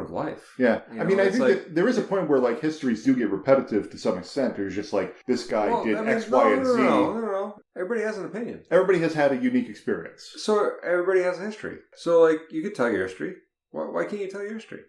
B: life.
A: Yeah. I mean, I think that there is a point where, like, histories do get repetitive to some extent. There's just like, this guy did X, Y, and Z.
B: No. Everybody has an opinion.
A: Everybody has had a unique experience.
B: So everybody has a history. So, like, you could tell your history. Why can't you tell your history?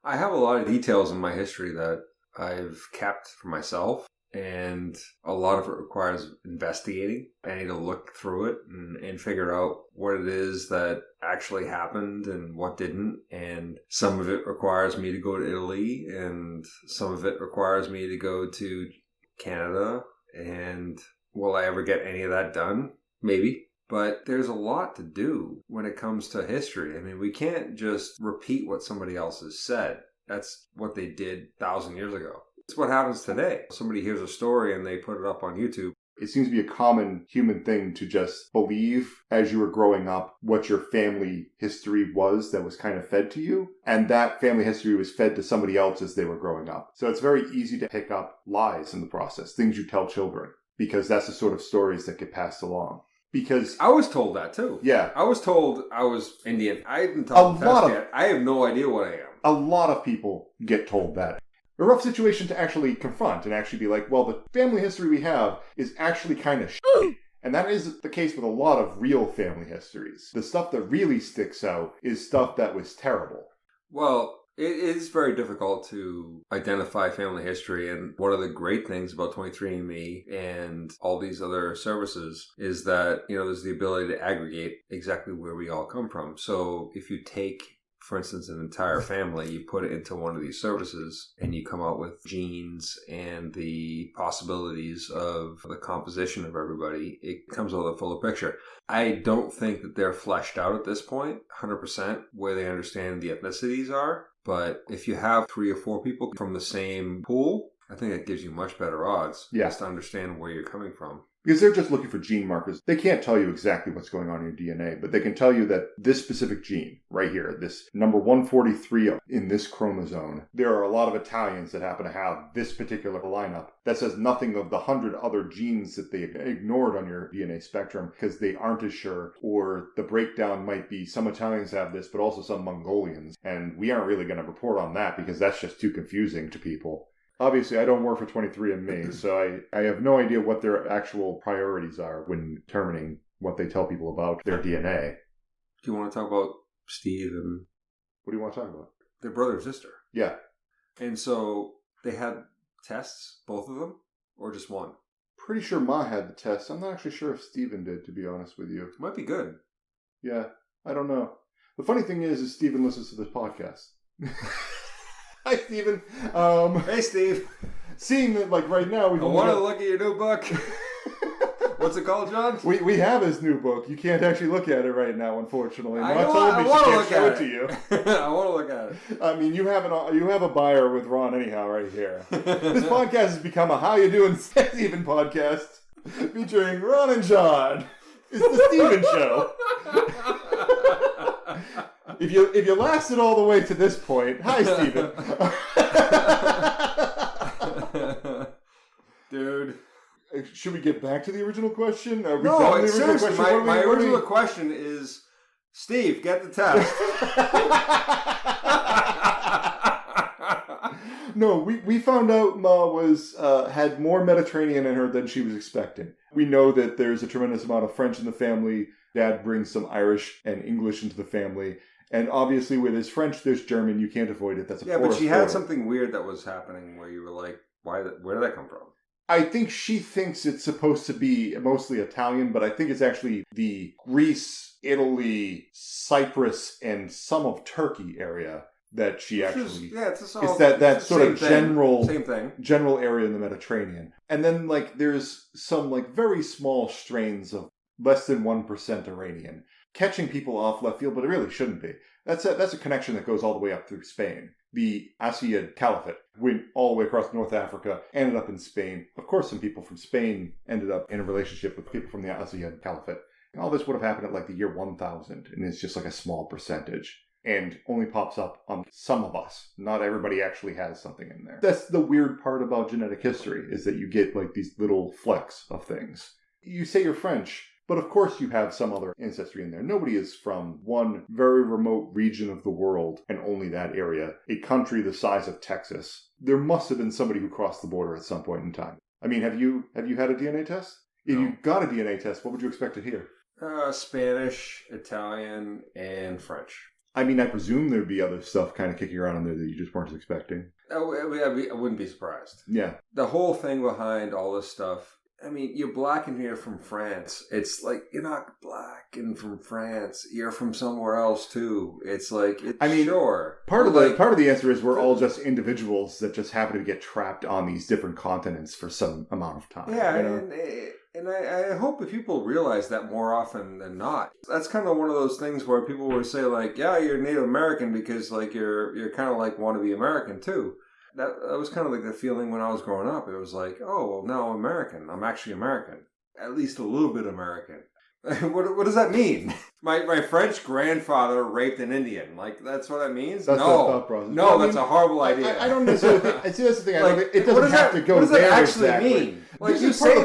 B: I have a lot of details in my history that I've kept for myself. And a lot of it requires investigating. I need to look through it and figure out what it is that actually happened and what didn't. And some of it requires me to go to Italy, and some of it requires me to go to Canada. And will I ever get any of that done? Maybe. But there's a lot to do when it comes to history. I mean, we can't just repeat what somebody else has said. That's what they did 1,000 years ago. It's what happens today. Somebody hears a story and they put it up on YouTube.
A: It seems to be a common human thing to just believe as you were growing up what your family history was that was kind of fed to you. And that family history was fed to somebody else as they were growing up. So it's very easy to pick up lies in the process, things you tell children, because that's the sort of stories that get passed along. Because
B: I was told that too.
A: Yeah.
B: I was told I was Indian. I haven't told the test yet. I have no idea what I am.
A: A lot of people get told that. A rough situation to actually confront and actually be like, well, the family history we have is actually kind of shit. And that is the case with a lot of real family histories. The stuff that really sticks out is stuff that was terrible.
B: Well, it is very difficult to identify family history, and one of the great things about 23andMe and all these other services is that, there's the ability to aggregate exactly where we all come from. So if you take for instance, an entire family, you put it into one of these services and you come out with genes and the possibilities of the composition of everybody, it comes with a fuller picture. I don't think that they're fleshed out at this point, 100%, where they understand the ethnicities are. But if you have 3 or 4 people from the same pool, I think that gives you much better odds just to understand where you're coming from.
A: Because they're just looking for gene markers. They can't tell you exactly what's going on in your DNA, but they can tell you that this specific gene right here, this number 143 in this chromosome, there are a lot of Italians that happen to have this particular lineup. That says nothing of the 100 other genes that they ignored on your DNA spectrum because they aren't as sure, or the breakdown might be some Italians have this, but also some Mongolians. And we aren't really going to report on that because that's just too confusing to people. Obviously, I don't work for 23andMe, so I have no idea what their actual priorities are when determining what they tell people about their DNA.
B: Do you want to talk about Steve and...
A: What do you want to talk about?
B: Their brother and sister.
A: Yeah.
B: And so they had tests, both of them, or just one?
A: Pretty sure Ma had the test. I'm not actually sure if Steven did, to be honest with you.
B: Might be good.
A: Yeah, I don't know. The funny thing is Steven listens to this podcast. Hi, Steven.
B: Hey, Steve.
A: Seeing that, like, right now...
B: I want to look at your new book. What's it called, John?
A: We have his new book. You can't actually look at it right now, unfortunately.
B: I
A: want to show it to you.
B: I want to look at it.
A: I mean, you have a buyer with Ron anyhow right here. This podcast has become a How You Doing Steven podcast featuring Ron and John. It's the Steven Show. If you lasted all the way to this point, hi, Steven.
B: Dude.
A: Should we get back to the original question? Are we
B: no,
A: done with the original
B: seriously,
A: question?
B: my original question is, Steve, get the test.
A: No, we found out Ma had more Mediterranean in her than she was expecting. We know that there's a tremendous amount of French in the family. Dad brings some Irish and English into the family. And obviously with his French, there's German. You can't avoid it. That's a
B: but she had something weird that was happening where you were like, where did that come from?
A: I think she thinks it's supposed to be mostly Italian, but I think it's actually the Greece, Italy, Cyprus, and some of Turkey area that she actually...
B: It's
A: that sort of general area in the Mediterranean. And then, like, there's some, like, very small strains of less than 1% Iranian, catching people off left field, but it really shouldn't be. That's a connection that goes all the way up through Spain. The Ayyad Caliphate went all the way across North Africa, ended up in Spain. Of course, some people from Spain ended up in a relationship with people from the Ayyad Caliphate. And all this would have happened at like the year 1000, and it's just like a small percentage. And only pops up on some of us. Not everybody actually has something in there. That's the weird part about genetic history, is that you get like these little flecks of things. You say you're French, but of course you have some other ancestry in there. Nobody is from one very remote region of the world, and only that area. A country the size of Texas. There must have been somebody who crossed the border at some point in time. I mean, have you had a DNA test? If you got a DNA test, what would you expect to hear?
B: Spanish, Italian, and French.
A: I mean, I presume there'd be other stuff kind of kicking around in there that you just weren't expecting.
B: I wouldn't be surprised.
A: Yeah.
B: The whole thing behind all this stuff, I mean, you're black and you're from France. It's like, you're not black and from France. You're from somewhere else, too. It's like, sure.
A: Part of the answer is we're all just individuals that just happen to get trapped on these different continents for some amount of time.
B: Yeah,
A: you know?
B: And I hope that people realize that more often than not. That's kind of one of those things where people would say, like, yeah, you're Native American because, like, you're kind of like want to be American, too. That was kind of like the feeling when I was growing up. It was like, oh, well, no, I'm American. I'm actually American. At least a little bit American. What does that mean? My French grandfather raped an Indian. Like, that's what that means?
A: That's the thought process.
B: No, that's a horrible idea.
A: I don't necessarily think... See, that's the thing. It doesn't have to go
B: there. What does that actually
A: exactly
B: mean? Like, you say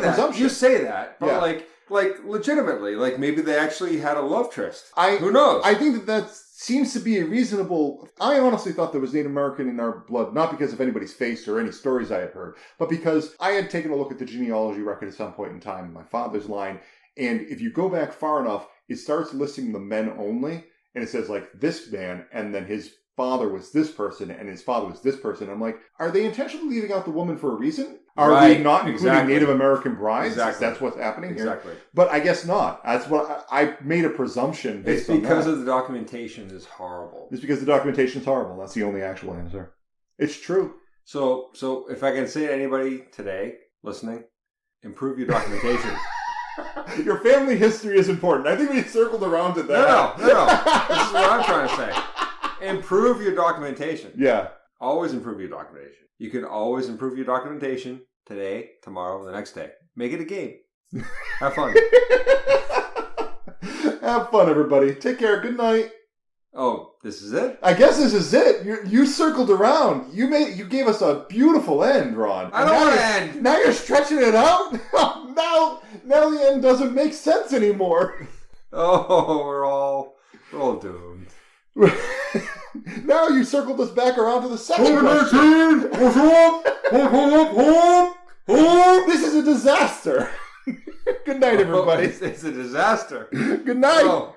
B: that, but like legitimately, like maybe they actually had a love tryst. Who knows?
A: I think that seems to be a reasonable... I honestly thought there was Native American in our blood, not because of anybody's face or any stories I had heard, but because I had taken a look at the genealogy record at some point in time in my father's line, and if you go back far enough, it starts listing the men only, and it says, like, this man, and then his father was this person, and his father was this person. I'm like, are they intentionally leaving out the woman for a reason? Are
B: right,
A: we not including
B: exactly.
A: Native American brides?
B: Exactly.
A: That's what's happening here?
B: Exactly.
A: But I guess not. That's what I made a presumption based on that.
B: It's because of the documentation is horrible.
A: It's because the documentation is horrible. That's the only actual answer. It's true.
B: So if I can say to anybody today listening, improve your documentation.
A: Your family history is important. I think we circled around to that.
B: No. This is what I'm trying to say. Improve your documentation.
A: Yeah.
B: Always improve your documentation. You can always improve your documentation today, tomorrow, the next day. Make it a game. Have fun.
A: Have fun, everybody. Take care. Good night.
B: Oh, this is it?
A: I guess this is it. You circled around. You gave us a beautiful end, Ron.
B: I don't want to end.
A: Now you're stretching it out. now the end doesn't make sense anymore.
B: Oh, we're all doomed.
A: Now you circled us back around to the second question. This is a disaster. Good night, everybody.
B: It's a disaster.
A: Good night.
B: Oh.